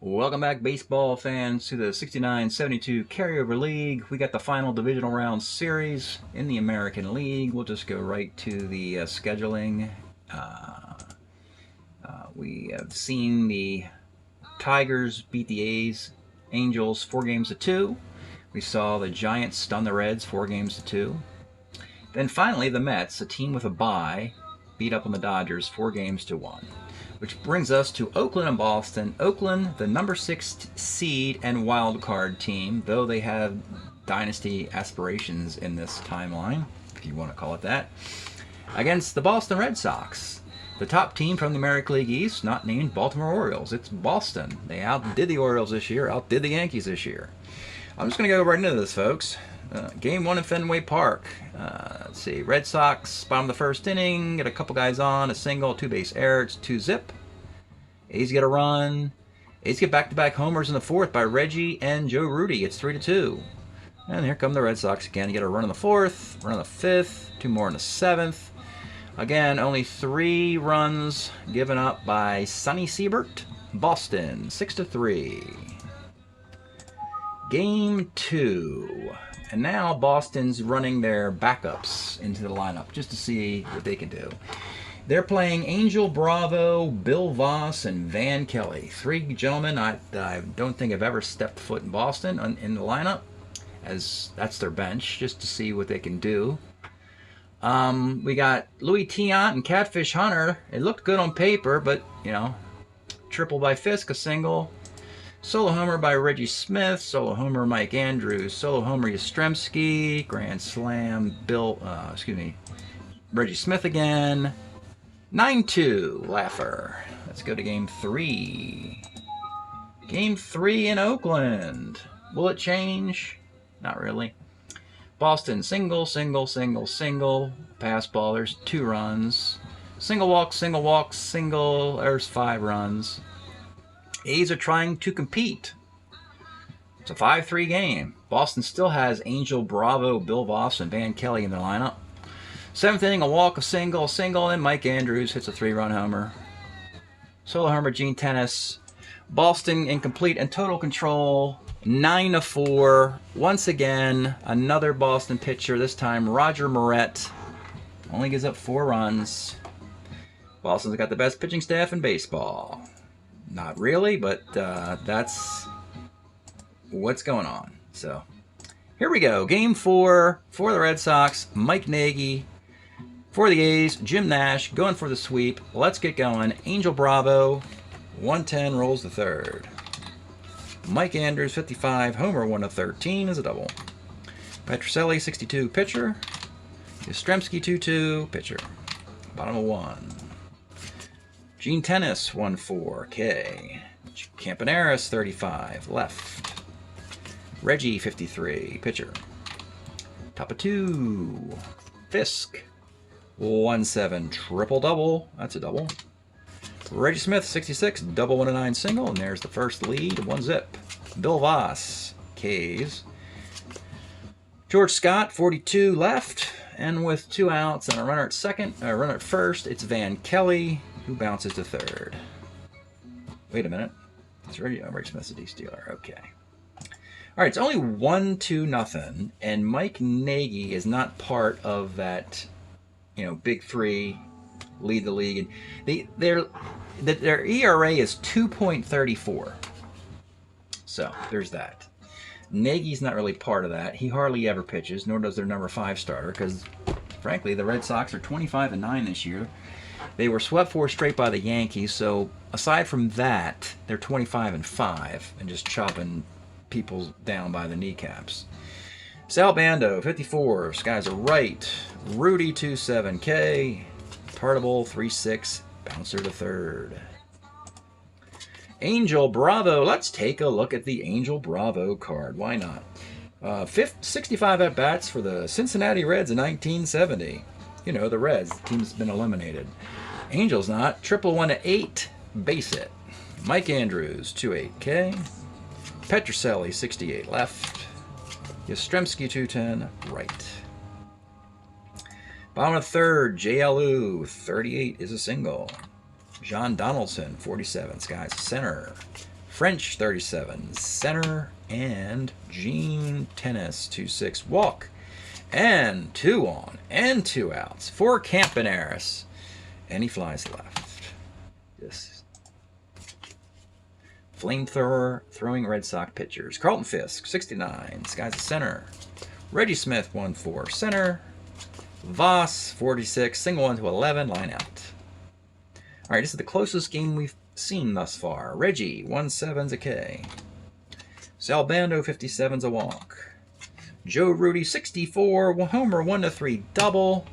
Welcome back, baseball fans, to the 69-72 Carryover League. We got the final divisional round series in the American League. We'll just go right to the scheduling. We have seen the Tigers beat the Angels 4-2. We saw the Giants stun the Reds 4-2. Then finally, the Mets, a team with a bye, beat up on the Dodgers 4-1. Which brings us to Oakland and Boston. Oakland, the number 6 seed and wild card team, though they have dynasty aspirations in this timeline, if you want to call it that, against the Boston Red Sox, the top team from the American League East, not named Baltimore Orioles. It's Boston. They outdid the Orioles this year, outdid the Yankees this year. I'm just going to go right into this, folks. Game 1 in Fenway Park. Let's see. Red Sox, bottom of the first inning. Get a couple guys on. A single, 2-base error. It's 2-zip. A's get a run. A's get back-to-back homers in the fourth by Reggie and Joe Rudy. It's 3-2. And here come the Red Sox again. You get a run in the fourth, run in the fifth, 2 more in the seventh. Again, only 3 runs given up by Sonny Siebert. Boston, 6-3. Game 2. And now Boston's running their backups into the lineup just to see what they can do. They're playing Angel Bravo, Bill Voss, and Van Kelly. 3 gentlemen I don't think have ever stepped foot in Boston in the lineup, as that's their bench, just to see what they can do. We got Louis Tiant and Catfish Hunter. It looked good on paper, but, you know, triple by Fisk, a single. Solo homer by Reggie Smith, solo homer Mike Andrews, solo homer Yastrzemski, grand slam Reggie Smith again. 9-2, Laffer. Let's go to game 3. Game 3 in Oakland. Will it change? Not really. Boston, single. Pass ball, there's 2 runs. Single walk, single. There's 5 runs. A's are trying to compete. It's a 5-3 game. Boston still has Angel Bravo, Bill Voss, and Van Kelly in their lineup. 7th inning, a walk, a single, and Mike Andrews hits a 3-run homer. Solo homer, Gene Tennis. Boston in complete and total control. 9-4. Once again, another Boston pitcher, this time Roger Moret. Only gives up 4 runs. Boston's got the best pitching staff in baseball. Not really, but that's what's going on. So here we go. Game 4 for the Red Sox. Mike Nagy. For the A's, Jim Nash going for the sweep. Let's get going. Angel Bravo, 110, rolls the third. Mike Andrews, 55, homer, 1-13 is a double. Petrocelli, 62, pitcher. Yastrzemski, 2-2, pitcher. Bottom of 1. Gene Tennis, 1-4, K. Campaneris, 35, left. Reggie, 53, pitcher. Top of 2. Fisk, 1-7, triple-double. That's a double. Reggie Smith, 66, double 1-9 single, and there's the first lead, 1-zip. Bill Voss, K's. George Scott, 42, left. And with 2 outs and a runner at first, it's Van Kelly, who bounces to third. Wait a minute. It's Reggie Smith's a D-stealer. Okay. All right, it's only 1-2-0, and Mike Nagy is not part of that, big 3, lead the league. Their ERA is 2.34. So there's that. Nagy's not really part of that. He hardly ever pitches, nor does their number 5 starter, because, frankly, the Red Sox are 25-9 this year. They were swept 4 straight by the Yankees, so aside from that, they're 25-5 and just chopping people down by the kneecaps. Sal Bando, 54, skies are right. Rudy, 2-7, K. Tartable, 3-6, bouncer to third. Angel Bravo, let's take a look at the Angel Bravo card. Why not? 65 at-bats for the Cincinnati Reds in 1970. The Reds, the team's been eliminated. Angels not. Triple 1-8, base hit. Mike Andrews, 2-8, K. Petrocelli, 68, left. Yastrzemski, 210, right. Bottom of third, JLU, 38 is a single. John Donaldson, 47, skies center. French 37, center, and Gene Tennis 2-6 walk. And 2 on and 2 outs for Campaneris. And he flies left. This flamethrower throwing Red Sox pitchers. Carlton Fisk, 69, skies the center. Reggie Smith, 1-4, center. Voss, 46, single 1 to 11, line out. All right, this is the closest game we've seen thus far. Reggie, 1-7's a K. Sal Bando, 57's a walk. Joe Rudy, 64, homer, 1-3 double.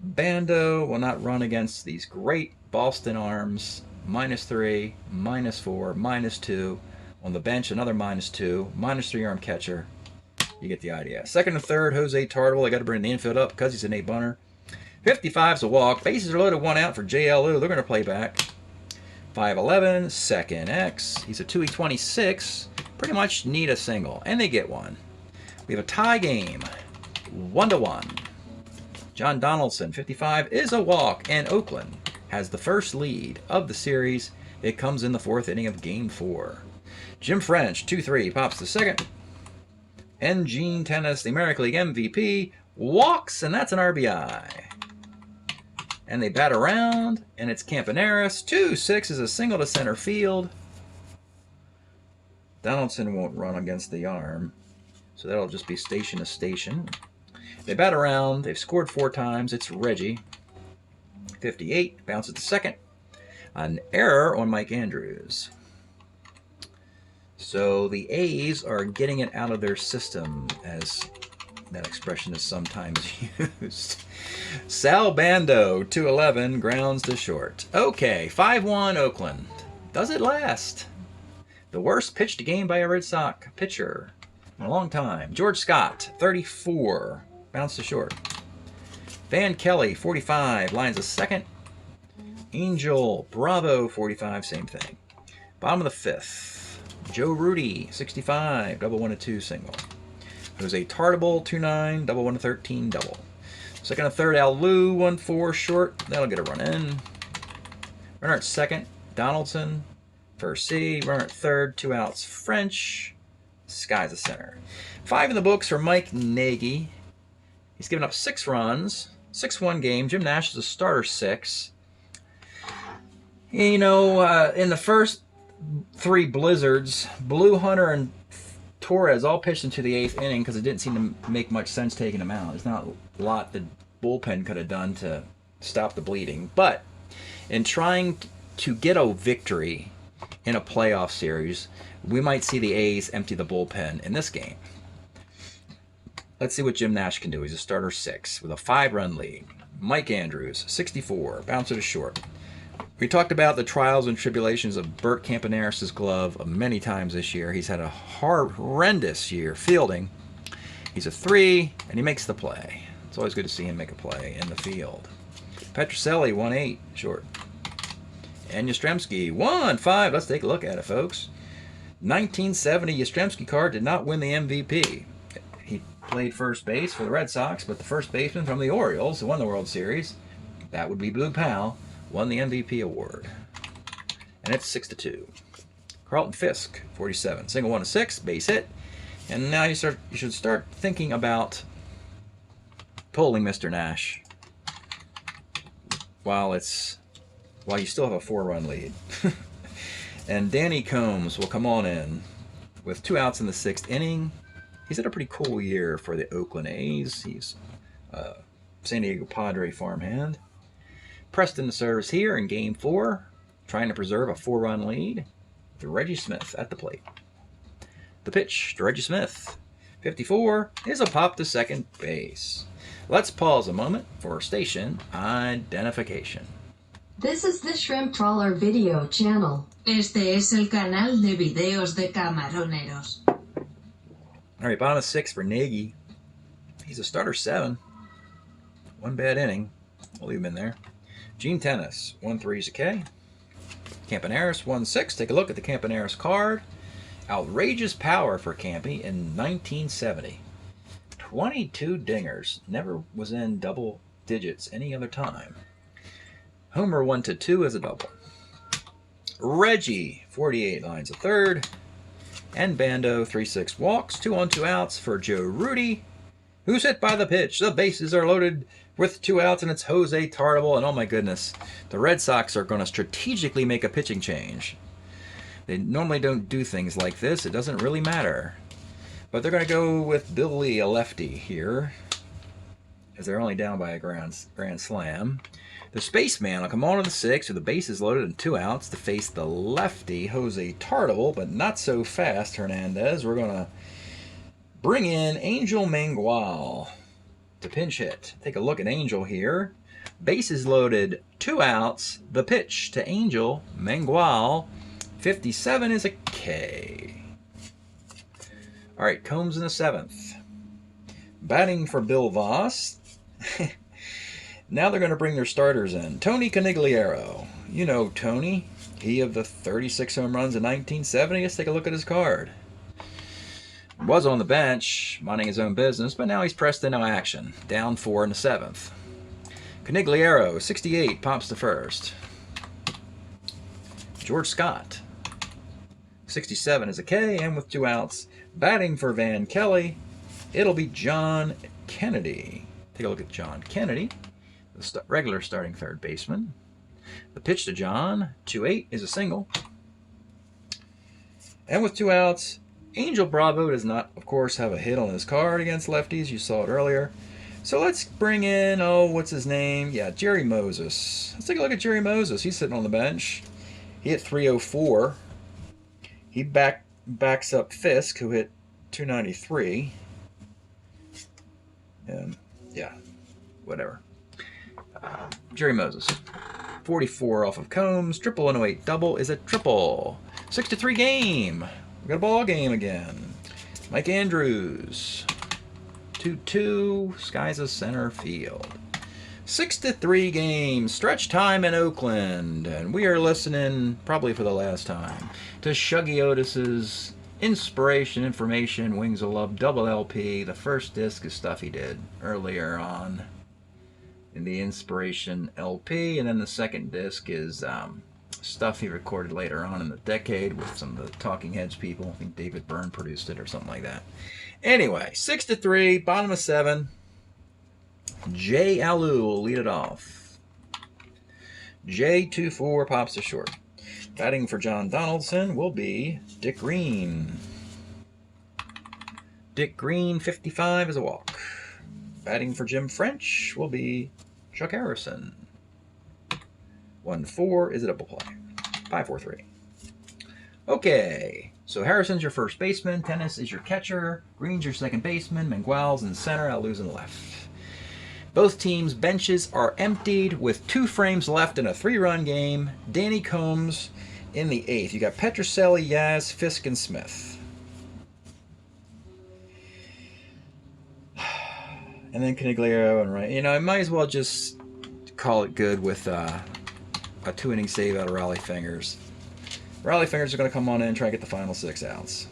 Bando will not run against these great Boston arms. -3, -4, -2. On the bench, another -2, -3 arm catcher. You get the idea. Second and third, Jose Tartable. I got to bring the infield up because he's an 8-bunter. 55's a walk. Bases are loaded, 1 out for JLU. They're going to play back. 5-11, second X. He's a 2E26. Pretty much need a single, and they get one. We have a tie game, 1-1. John Donaldson, 55, is a walk, and Oakland has the first lead of the series. It comes in the 4th inning of Game 4. Jim French, 2-3, pops the second. And Gene Tennis, the American League MVP, walks, and that's an RBI. And they bat around, and it's Campaneris. 2-6 is a single to center field. Donaldson won't run against the arm, so that'll just be station to station. They bat around. They've scored 4 times. It's Reggie. 58, bounces to second. An error on Mike Andrews. So the A's are getting it out of their system, as that expression is sometimes used. Sal Bando, 2-11, grounds to short. Okay, 5-1 Oakland. Does it last? The worst pitched game by a Red Sox pitcher in a long time. George Scott, 34, bounce to short. Van Kelly, 45, lines a second. Angel Bravo, 45, same thing. Bottom of the 5th. Joe Rudy, 65, double 1-2 single. Jose Tartable, 2-9, double 1-13 double. Second and third, Al Lou, 1-4 short. That'll get a run in. Runner at second, Donaldson. First C, runner at third, 2 outs. French, skies the center. 5 in the books for Mike Nagy. He's given up 6 runs, 6-1 game. Jim Nash is a starter 6. You know, in the first 3 blizzards, Blue Hunter and Torres all pitched into the 8th inning because it didn't seem to make much sense taking them out. There's not a lot the bullpen could have done to stop the bleeding. But in trying to get a victory in a playoff series, we might see the A's empty the bullpen in this game. Let's see what Jim Nash can do. He's a starter 6 with a 5-run lead. Mike Andrews, 64, bouncer to short. We talked about the trials and tribulations of Bert Campaneris' glove many times this year. He's had a horrendous year fielding. He's a 3, and he makes the play. It's always good to see him make a play in the field. Petrocelli, 1-8, short. And Yastrzemski, 1-5. Let's take a look at it, folks. 1970 Yastrzemski card did not win the MVP. He played first base for the Red Sox, but the first baseman from the Orioles, who won the World Series, that would be Blue Pal, won the MVP award. And it's 6-2. Carlton Fisk, 47. Single 1-6, base hit. And now you should start thinking about pulling Mr. Nash while you still have a 4-run lead. And Danny Combs will come on in with 2 outs in the 6th inning. He's had a pretty cool year for the Oakland A's. He's a San Diego Padre farmhand. Preston the service here in Game 4, trying to preserve a 4-run lead with Reggie Smith at the plate. The pitch to Reggie Smith, 54, is a pop to second base. Let's pause a moment for station identification. This is the Shrimp Trawler video channel. Este es el canal de videos de camaroneros. All right, bottom of 6 for Nagy. He's a starter 7. 1 bad inning. We'll leave him in there. Gene Tennis, 1-3 is a K. Campaneris, 1-6. Take a look at the Campaneris card. Outrageous power for Campy in 1970. 22 dingers. Never was in double digits any other time. Homer 1-2 is a double. Reggie, 48 lines of third. And Bando, 3-6 walks. 2 on 2 outs for Joe Rudy, who's hit by the pitch. The bases are loaded with 2 outs, and it's Jose Tartable. And oh my goodness, the Red Sox are going to strategically make a pitching change. They normally don't do things like this. It doesn't really matter. But they're going to go with Bill Lee, a lefty here, as they're only down by a grand slam. The spaceman will come on to the 6th with the bases loaded and 2 outs to face the lefty, Jose Tartable, but not so fast, Hernandez. We're going to bring in Angel Mangual to pinch hit. Take a look at Angel here. Bases loaded, 2 outs. The pitch to Angel Mangual. 57 is a K. All right, Combs in the 7th. Batting for Bill Voss. Now they're going to bring their starters in. Tony Conigliaro. You know Tony. He of the 36 home runs in 1970. Let's take a look at his card. Was on the bench, minding his own business, but now he's pressed into action. Down 4 in the 7th. Conigliaro, 68, pops to first. George Scott, 67 is a K, and with 2 outs, batting for Van Kelly, it'll be John Kennedy. Take a look at John Kennedy, the regular starting third baseman. The pitch to John, 2-8 is a single. And with 2 outs, Angel Bravo does not, of course, have a hit on his card against lefties. You saw it earlier. So let's bring in, what's his name? Yeah, Jerry Moses. Let's take a look at Jerry Moses. He's sitting on the bench. He hit 304. He backs up Fisk, who hit 293. Yeah, whatever. Jerry Moses. 44 off of Combs. Triple and 08 double is a triple. 6-3 game. We got a ball game again. Mike Andrews. 2-2. Skies of center field. 6-3 game. Stretch time in Oakland. And we are listening, probably for the last time, to Shuggy Otis's Inspiration, Information, Wings of Love double LP. The first disc is stuff he did earlier on in the Inspiration LP. And then the second disc is stuff he recorded later on in the decade with some of the Talking Heads people. I think David Byrne produced it or something like that. Anyway, 6-3, bottom of 7. Jay Alou will lead it off. J24 pops to short. Batting for John Donaldson will be Dick Green. Dick Green, 55 is a walk. Batting for Jim French will be Chuck Harrison. 1-4 is a double play. 5-4-3. Okay, so Harrison's your first baseman, Tennis is your catcher, Green's your second baseman, Mangual's in center, Alou's in the left. Both teams' benches are emptied with 2 frames left in a 3-run game. Danny Combs in the 8th. You got Petrocelli, Yaz, Fisk, and Smith. And then Conigliaro and Wright. I might as well just call it good with a 2-inning save out of Raleigh Fingers. Raleigh Fingers are going to come on in and try to get the final 6 outs.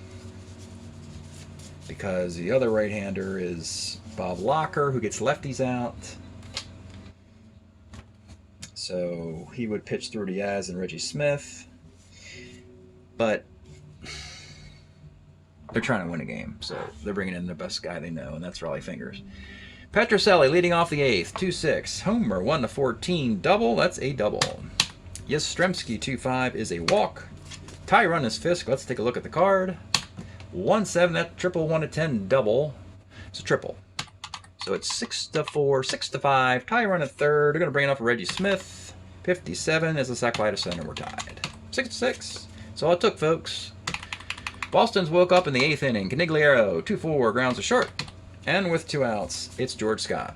Because the other right-hander is Bob Locker, who gets lefties out. So he would pitch through to Yaz and Reggie Smith. But they're trying to win a game, so they're bringing in the best guy they know, and that's Raleigh Fingers. Petrocelli leading off the 8th, 2-6. Homer, 1-14. Double, that's a double. Yastrzemski, 2-5 is a walk. Tie run is Fisk. Let's take a look at the card. 1-7, that triple 1-10 double. It's a triple. So it's 6-4, 6-5. Tie run at third. They're going to bring it up for Reggie Smith. 57 is a sac fly to center. We're tied. 6-6. That's all it took, folks. Boston's woke up in the 8th inning. Conigliaro, 2-4, grounds a short. And with 2 outs, it's George Scott.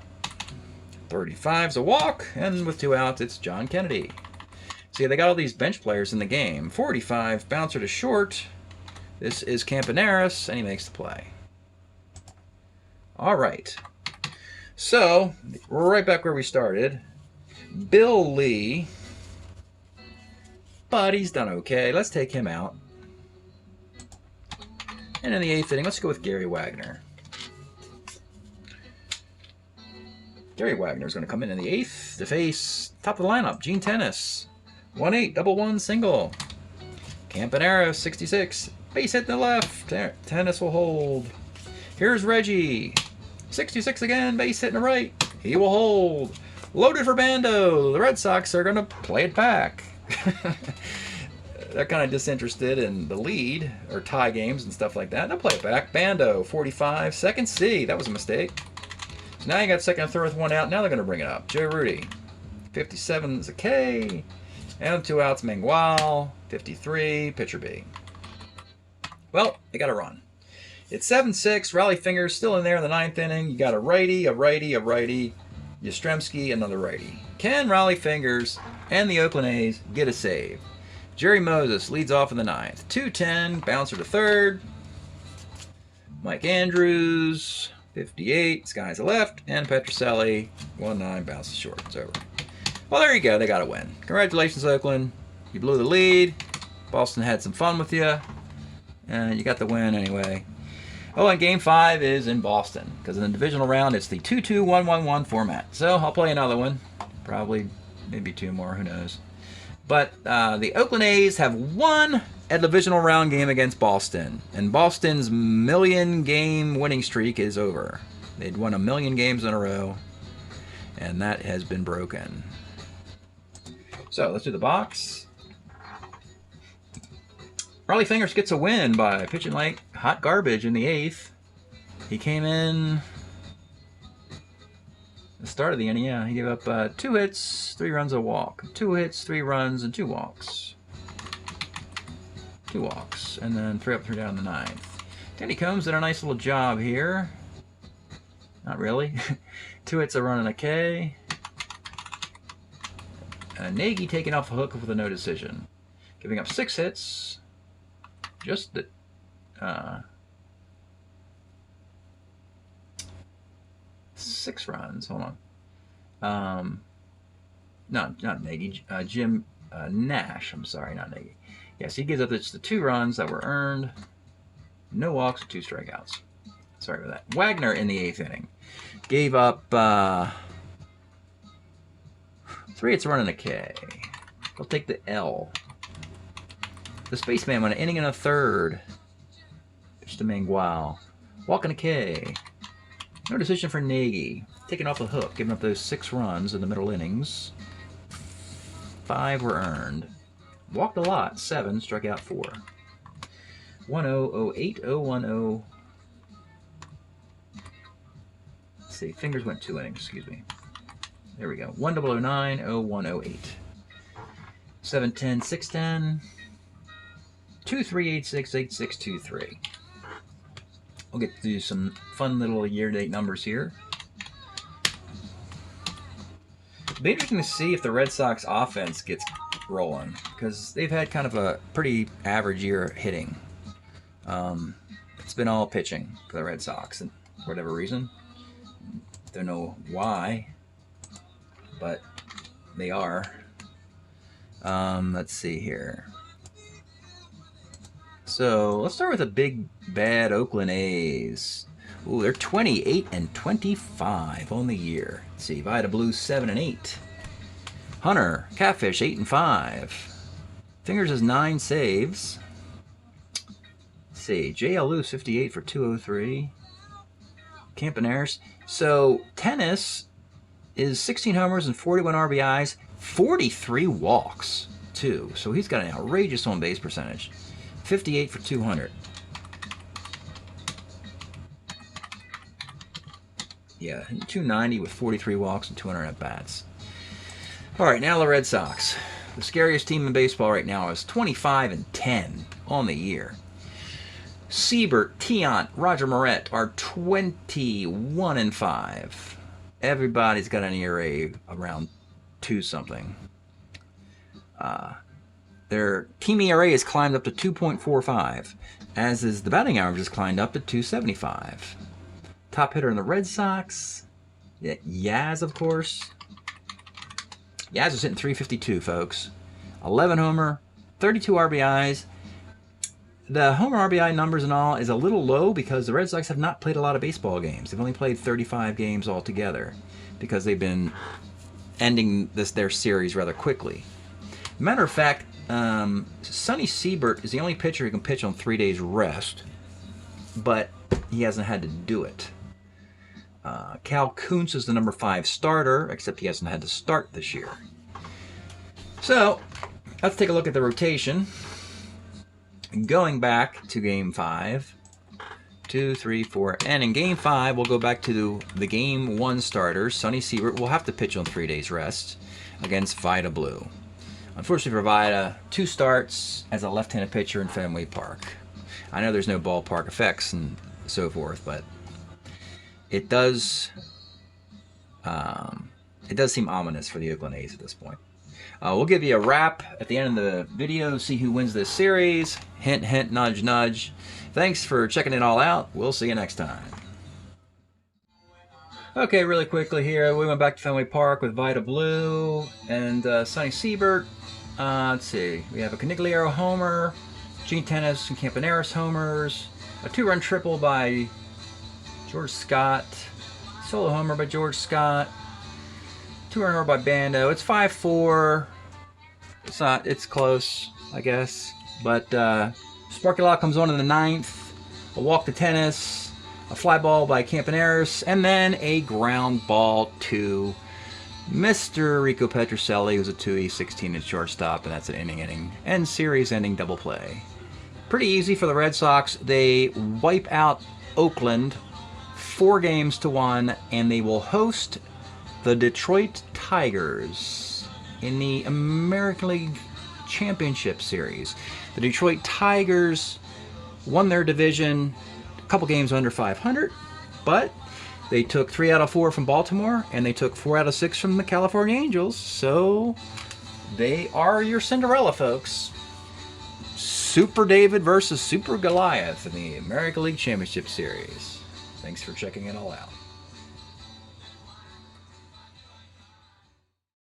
35's a walk. And with 2 outs, it's John Kennedy. See, they got all these bench players in the game. 45, bouncer to short. This is Campaneris, and he makes the play. All right. So, we're right back where we started. Bill Lee. But he's done okay. Let's take him out. And in the 8th inning, let's go with Gary Wagner. Gary Wagner is going to come in the 8th to face top of the lineup, Gene Tennis. 1-8, double 1, single. Campanero, 66. Base hit to the left. Tennis will hold. Here's Reggie. 66 again. Base hit to the right. He will hold. Loaded for Bando. The Red Sox are going to play it back. They're kind of disinterested in the lead or tie games and stuff like that. They'll play it back. Bando, 45. Second C. That was a mistake. So now you got second and third with one out. Now they're going to bring it up. Joe Rudy. 57 is a K. And 2 outs, Mangual. 53, pitcher B. Well, they got to run. It's 7-6. Rally Fingers still in there in the 9th inning. You got a righty, a righty, a righty. Yastrzemski, another righty. Can Rally Fingers and the Oakland A's get a save? Jerry Moses leads off in the 9th. 2-10, bouncer to third. Mike Andrews, 58, skies a left. And Petrocelli, 1-9, bounces short. It's over. Well, there you go. They got a win. Congratulations, Oakland. You blew the lead. Boston had some fun with you. And you got the win anyway. Oh, and Game 5 is in Boston. Because in the divisional round, it's the 2-2-1-1-1 format. So I'll play another one. Probably, maybe 2 more. Who knows? But the Oakland A's have won a divisional round game against Boston. And Boston's million-game winning streak is over. They'd won 1,000,000 games in a row. And that has been broken. So let's do the box. Raleigh Fingers gets a win by pitching like hot garbage in the 8th. He came in the start of the inning. Yeah, he gave up 2 hits, 3 runs, a walk. 2 hits, 3 runs, and 2 walks. 2 walks, and then 3 up, 3 down in the 9th. Danny Combs did a nice little job here. Not really. 2 hits, a run, and a K. Nagy taking off the hook with a no decision. Giving up 6 hits. Just the... 6 runs. Hold on. No, not Nagy. Jim Nash. I'm sorry, not Nagy. Yes, he gives up just the 2 runs that were earned. No walks, 2 strikeouts. Sorry about that. Wagner in the 8th inning. Gave up 3 hits, a run, and a K. He'll take the L. The Spaceman went an inning and a third. Pitch to Mangual. Walk and a K. No decision for Nagy. Taking off the hook, giving up those 6 runs in the middle innings. 5 were earned. Walked a lot, 7, struck out 4. 1-0-0-8-0-1-0. Let's see, Fingers went 2 innings, excuse me. There we go. 1-0-0-9-0-1-0-8. 7-10, 6-10. 2-3-8-6-8-6-2-3. We'll get to do some fun little year-to-date numbers here. It'll be interesting to see if the Red Sox offense gets rolling, because they've had kind of a pretty average year hitting. It's been all pitching for the Red Sox, and for whatever reason. Don't know why, but they are. Let's see here. So let's start with a big bad Oakland A's. Ooh, they're 28-25 on the year. Let's see, Vida Blue 7-8. Hunter Catfish 8-5. Fingers has 9 saves. Let's see, JL Lewis 58 for 203. Campaneris. So Tennis is 16 homers and 41 RBIs, 43 walks too. So he's got an outrageous on base percentage. 58 for 200. Yeah, 290 with 43 walks and 200 at-bats. All right, now the Red Sox. The scariest team in baseball right now is 25-10 on the year. Siebert, Tiant, Roger Moret are 21-5. Everybody's got an ERA around 2-something. Their team ERA has climbed up to 2.45, as is the batting average has climbed up to 275. Top hitter in the Red Sox, Yaz, of course. Yaz was hitting 352, folks. 11 homer, 32 RBIs. The homer RBI numbers and all is a little low because the Red Sox have not played a lot of baseball games. They've only played 35 games altogether because they've been ending their series rather quickly. Matter of fact, Sonny Siebert is the only pitcher who can pitch on 3 days rest, but he hasn't had to do it. Cal Kuntz is the number 5 starter, except he hasn't had to start this year. So, let's take a look at the rotation. Going back to Game 5, 2, 3, 4, and in Game 5, we'll go back to the Game 1 starters. Sonny Siebert will have to pitch on 3 days rest against Vida Blue. Unfortunately for Vida, 2 starts as a left-handed pitcher in Fenway Park. I know there's no ballpark effects and so forth, but it does seem ominous for the Oakland A's at this point. We'll give you a wrap at the end of the video, see who wins this series. Hint, hint, nudge, nudge. Thanks for checking it all out. We'll see you next time. Okay, really quickly here, we went back to Fenway Park with Vida Blue and Sonny Siebert. Let's see, we have a Canigliaro homer, Gene Tenace and Campaneris homers, a 2-run triple by George Scott, solo homer by George Scott, 2-run homer by Bando. It's 5-4. It's close, I guess. But Sparky Law comes on in the 9th. A walk to Tenace, a fly ball by Campaneris, and then a ground ball to Mr. Rico Petrocelli, who's a 2E16 at shortstop, and that's an inning and series-ending double play. Pretty easy for the Red Sox. They wipe out Oakland 4-1, and they will host the Detroit Tigers in the American League Championship Series. The Detroit Tigers won their division a couple games under 500, but they took 3 out of 4 from Baltimore, and they took 4 out of 6 from the California Angels, so they are your Cinderella, folks. Super David versus Super Goliath in the American League Championship Series. Thanks for checking it all out.